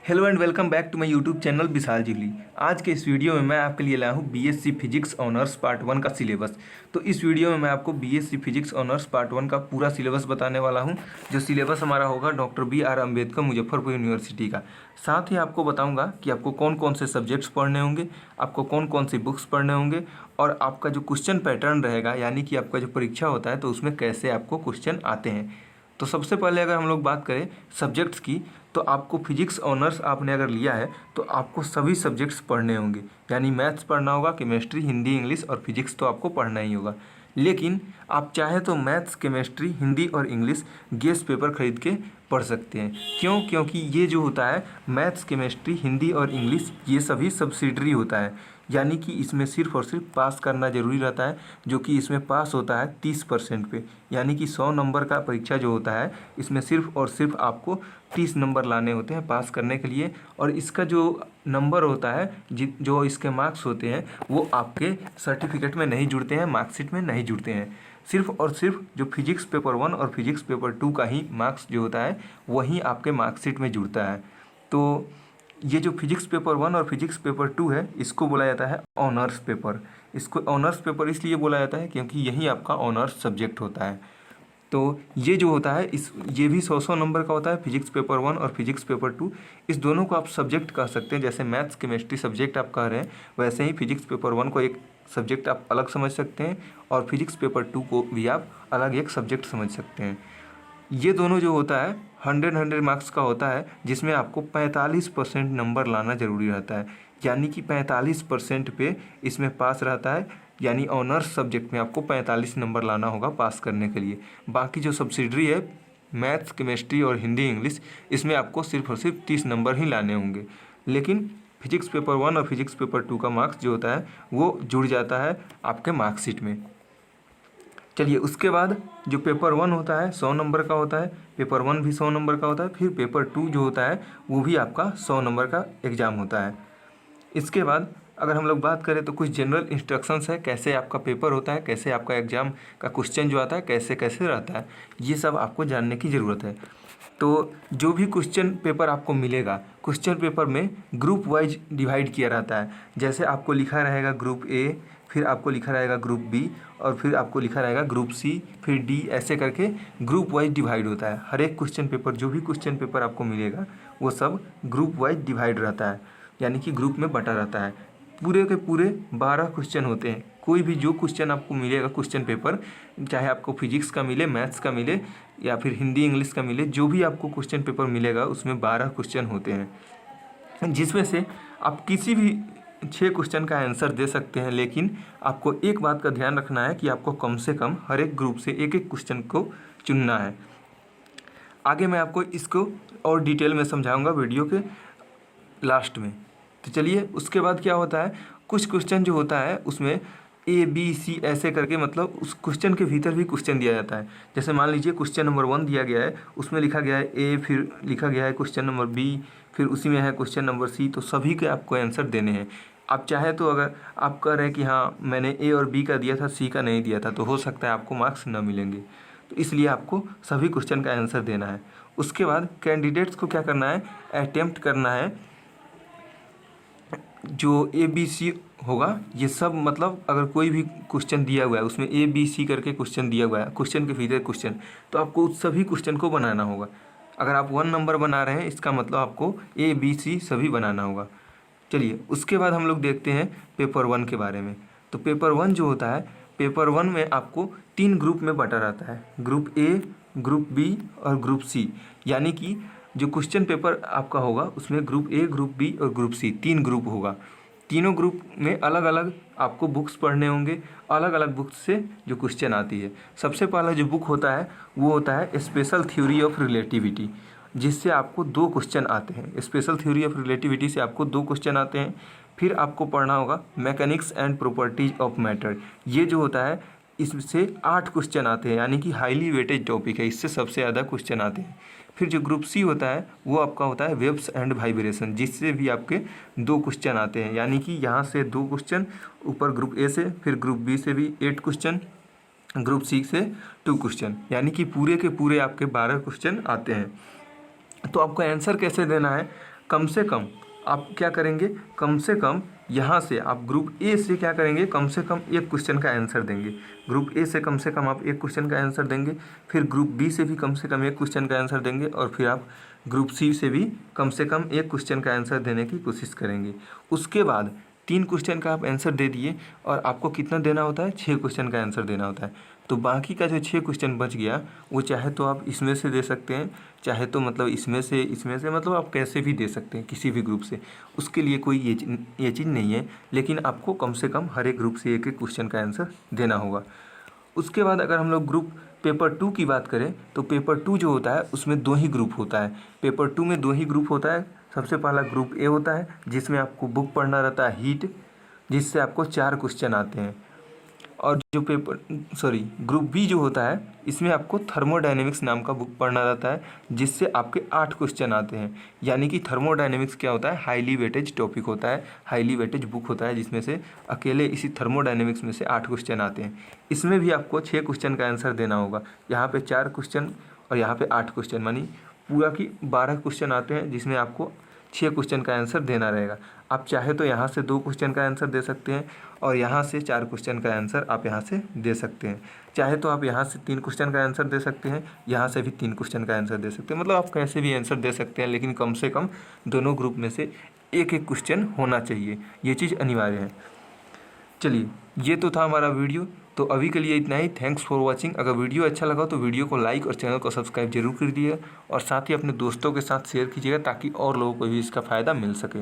Hello and welcome back to my YouTube channel Vishal Jigli. आज के इस वीडियो में मैं आपके लिए लाया हूँ बीएससी फिजिक्स ऑनर्स पार्ट 1 का सिलेबस। तो इस वीडियो में मैं आपको बीएससी फिजिक्स ऑनर्स पार्ट 1 का पूरा सिलेबस बताने वाला हूँ, जो सिलेबस हमारा होगा doctor B R. Ambedkar Muzaffarpur university का। साथ ही आपको बताऊँगा कि आपको कौन कौन से सब्जेक्ट्स पढ़ने होंगे, आपको कौन कौन सी बुक्स पढ़ने होंगे और आपका जो क्वेश्चन पैटर्न रहेगा, यानी कि आपका जो परीक्षा होता है तो उसमें कैसे आपको क्वेश्चन आते हैं। तो सबसे पहले अगर हम लोग बात करें सब्जेक्ट्स की, तो आपको फिजिक्स ऑनर्स आपने अगर लिया है तो आपको सभी सब्जेक्ट्स पढ़ने होंगे, यानी मैथ्स पढ़ना होगा, केमिस्ट्री, हिंदी, इंग्लिश और फिजिक्स तो आपको पढ़ना ही होगा। लेकिन आप चाहे तो मैथ्स, केमिस्ट्री, हिंदी और इंग्लिश गेस्ट पेपर खरीद के पढ़ सकते हैं। क्यों? क्योंकि ये जो होता है मैथ्स, केमिस्ट्री, हिंदी और इंग्लिश, ये सभी सब्सिडरी होता है, यानी कि इसमें सिर्फ और सिर्फ पास करना ज़रूरी रहता है, जो कि इसमें पास होता है 30% पे। यानी कि 100 नंबर का परीक्षा जो होता है इसमें सिर्फ और सिर्फ आपको 30 नंबर लाने होते हैं पास करने के लिए। और इसका जो नंबर होता है, जो इसके मार्क्स होते हैं, वो आपके सर्टिफिकेट में नहीं जुड़ते हैं, मार्कशीट में नहीं जुड़ते हैं। सिर्फ और सिर्फ जो फिजिक्स पेपर 1 और फिजिक्स पेपर 2 का ही मार्क्स जो होता है वही आपके मार्कशीट में जुड़ता है। तो ये जो फिजिक्स पेपर 1 और फिजिक्स पेपर 2 है, इसको बोला जाता है ऑनर्स पेपर। इसको ऑनर्स पेपर इसलिए बोला जाता है क्योंकि यही आपका ऑनर्स सब्जेक्ट होता है। तो ये जो होता है ये भी 100 नंबर का होता है, फिजिक्स पेपर 1 और फिजिक्स पेपर 2। इस दोनों को आप सब्जेक्ट कह सकते हैं। जैसे मैथ्स, केमिस्ट्री सब्जेक्ट आप कह रहे हैं, वैसे ही फिजिक्स पेपर 1 को एक सब्जेक्ट आप अलग समझ सकते हैं और फिजिक्स पेपर 2 को भी आप अलग एक सब्जेक्ट समझ सकते हैं। ये दोनों जो होता है 100 मार्क्स का होता है, जिसमें आपको 45% नंबर लाना ज़रूरी रहता है। यानी कि 45% पे इसमें पास रहता है, यानी ऑनर्स सब्जेक्ट में आपको 45 नंबर लाना होगा पास करने के लिए। बाकी जो सब्सिडरी है मैथ्स, केमिस्ट्री और हिंदी, इंग्लिश, इसमें आपको सिर्फ और सिर्फ 30 नंबर ही लाने होंगे। लेकिन फिजिक्स पेपर 1 और फिजिक्स पेपर 2 का मार्क्स जो होता है वो जुड़ जाता है आपके मार्कशीट में। चलिए, उसके बाद जो पेपर 1 होता है 100 नंबर का होता है, पेपर 1 भी 100 नंबर का होता है, फिर पेपर 2 जो होता है वो भी आपका 100 नंबर का एग्ज़ाम होता है। इसके बाद अगर हम लोग बात करें तो कुछ जनरल इंस्ट्रक्शंस है, कैसे आपका पेपर होता है, कैसे आपका एग्ज़ाम का क्वेश्चन जो आता है कैसे कैसे रहता है, ये सब आपको जानने की ज़रूरत है। तो जो भी क्वेश्चन पेपर आपको मिलेगा, क्वेश्चन पेपर में ग्रुप वाइज डिवाइड किया रहता है। जैसे आपको लिखा रहेगा ग्रुप ए, फिर आपको लिखा रहेगा ग्रुप बी और फिर आपको लिखा रहेगा ग्रुप सी, फिर डी, ऐसे करके ग्रुप वाइज डिवाइड होता है। हर एक क्वेश्चन पेपर, जो भी क्वेश्चन पेपर आपको मिलेगा वो सब ग्रुप वाइज डिवाइड रहता है, यानी कि ग्रुप में बटा रहता है। पूरे के पूरे 12 क्वेश्चन होते हैं। कोई भी जो क्वेश्चन आपको मिलेगा क्वेश्चन पेपर, चाहे आपको फिजिक्स का मिले, मैथ्स का मिले या फिर हिंदी, इंग्लिश का मिले, जो भी आपको क्वेश्चन पेपर मिलेगा उसमें 12 क्वेश्चन होते हैं, जिसमें से आप किसी भी 6 क्वेश्चन का आंसर दे सकते हैं। लेकिन आपको एक बात का ध्यान रखना है कि आपको कम से कम हर एक ग्रुप से एक एक क्वेश्चन को चुनना है। आगे मैं आपको इसको और डिटेल में समझाऊंगा वीडियो के लास्ट में। तो चलिए, उसके बाद क्या होता है, कुछ क्वेश्चन जो होता है उसमें ए बी सी ऐसे करके, मतलब उस क्वेश्चन के भीतर भी क्वेश्चन दिया जाता है। जैसे मान लीजिए क्वेश्चन नंबर 1 दिया गया है, उसमें लिखा गया है ए, फिर लिखा गया है क्वेश्चन नंबर बी, फिर उसी में है क्वेश्चन नंबर सी। तो सभी के आपको आंसर देने हैं। आप चाहे तो अगर आप कह रहे हैं कि हाँ मैंने ए और बी का दिया था, सी का नहीं दिया था, तो हो सकता है आपको मार्क्स न मिलेंगे। तो इसलिए आपको सभी क्वेश्चन का आंसर देना है। उसके बाद कैंडिडेट्स को क्या करना है, अटेम्प्ट करना है जो ए बी सी होगा, ये सब, मतलब अगर कोई भी क्वेश्चन दिया हुआ है उसमें ए बी सी करके क्वेश्चन दिया हुआ है, क्वेश्चन के भीतर क्वेश्चन, तो आपको उस सभी क्वेश्चन को बनाना होगा। अगर आप 1 नंबर बना रहे हैं, इसका मतलब आपको ए बी सी सभी बनाना होगा। चलिए, उसके बाद हम लोग देखते हैं पेपर 1 के बारे में। तो पेपर 1 जो होता है, पेपर 1 में आपको 3 ग्रुप में बटा रहता है, ग्रुप ए, ग्रुप बी और ग्रुप सी। यानी कि जो क्वेश्चन पेपर आपका होगा उसमें ग्रुप ए, ग्रुप बी और ग्रुप सी 3 ग्रुप होगा। तीनों ग्रुप में अलग अलग आपको बुक्स पढ़ने होंगे, अलग अलग बुक्स से जो क्वेश्चन आती है। सबसे पहला जो बुक होता है वो होता है स्पेशल थ्योरी ऑफ रिलेटिविटी, जिससे आपको 2 क्वेश्चन आते हैं। स्पेशल थ्योरी ऑफ रिलेटिविटी से आपको 2 क्वेश्चन आते हैं। फिर आपको पढ़ना होगा mechanics and properties of matter. ये जो होता है इससे 8 क्वेश्चन आते हैं, यानी कि हाईली वेटेज टॉपिक है, इससे सबसे ज़्यादा क्वेश्चन आते हैं। फिर जो ग्रुप सी होता है वो आपका होता है वेव्स एंड वाइब्रेशन, जिससे भी आपके 2 क्वेश्चन आते हैं। यानी कि यहाँ से 2 क्वेश्चन, ऊपर ग्रुप ए से, फिर ग्रुप बी से भी 8 क्वेश्चन, ग्रुप सी से 2 क्वेश्चन, यानी कि पूरे के पूरे आपके 12 क्वेश्चन आते हैं। तो आपको आंसर कैसे देना है, कम से कम आप क्या करेंगे, कम से कम यहाँ से आप ग्रुप ए से क्या करेंगे, कम से कम एक क्वेश्चन का आंसर देंगे। ग्रुप ए से कम से कम आप एक क्वेश्चन का आंसर देंगे, फिर ग्रुप बी से भी कम से कम एक क्वेश्चन का आंसर देंगे, और फिर आप ग्रुप सी से भी कम से कम एक क्वेश्चन का आंसर देने की कोशिश करेंगे। उसके बाद 3 क्वेश्चन का आप आंसर दे दिए, और आपको कितना देना होता है, 6 क्वेश्चन का आंसर देना होता है। तो बाकी का जो 6 क्वेश्चन बच गया वो चाहे तो आप इसमें से दे सकते हैं, चाहे तो मतलब इसमें से मतलब आप कैसे भी दे सकते हैं, किसी भी ग्रुप से। उसके लिए कोई ये चीज़ नहीं है, लेकिन आपको कम से कम हर एक ग्रुप से एक एक क्वेश्चन का आंसर देना होगा। उसके बाद अगर हम लोग ग्रुप पेपर 2 की बात करें तो पेपर 2 जो होता है उसमें 2 ही ग्रुप होता है। पेपर 2 में 2 ही ग्रुप होता है। सबसे पहला ग्रुप ए होता है जिसमें आपको बुक पढ़ना रहता है हीट, जिससे आपको 4 क्वेश्चन आते हैं। और जो ग्रुप बी जो होता है इसमें आपको थर्मोडायनेमिक्स नाम का बुक पढ़ना रहता है, जिससे आपके 8 क्वेश्चन आते हैं। यानी कि थर्मोडायनेमिक्स क्या होता है, हाईली वेटेज टॉपिक होता है, हाईली वेटेज बुक होता है, जिसमें से अकेले इसी थर्मोडायनेमिक्स में से 8 क्वेश्चन आते हैं। इसमें भी आपको 6 क्वेश्चन का आंसर देना होगा। यहाँ पे 4 क्वेश्चन और यहाँ पे 8 क्वेश्चन, मानी पूरा की 12 क्वेश्चन आते हैं, जिसमें आपको 6 क्वेश्चन का आंसर देना रहेगा। आप चाहे तो यहाँ से 2 क्वेश्चन का आंसर दे सकते हैं, और यहाँ से 4 क्वेश्चन का आंसर आप यहाँ से दे सकते हैं। चाहे तो आप यहाँ से 3 क्वेश्चन का आंसर दे सकते हैं, यहाँ से भी 3 क्वेश्चन का आंसर दे सकते हैं। मतलब आप कैसे भी आंसर दे सकते हैं, लेकिन कम से कम दोनों ग्रुप में से एक एक क्वेश्चन होना चाहिए। ये चीज़ अनिवार्य है। चलिए, ये तो था हमारा वीडियो। तो अभी के लिए इतना ही। Thanks for watching. अगर वीडियो अच्छा लगा तो वीडियो को लाइक और चैनल को सब्सक्राइब जरूर कर दिए, और साथ ही अपने दोस्तों के साथ शेयर कीजिएगा ताकि और लोगों को भी इसका फ़ायदा मिल सके।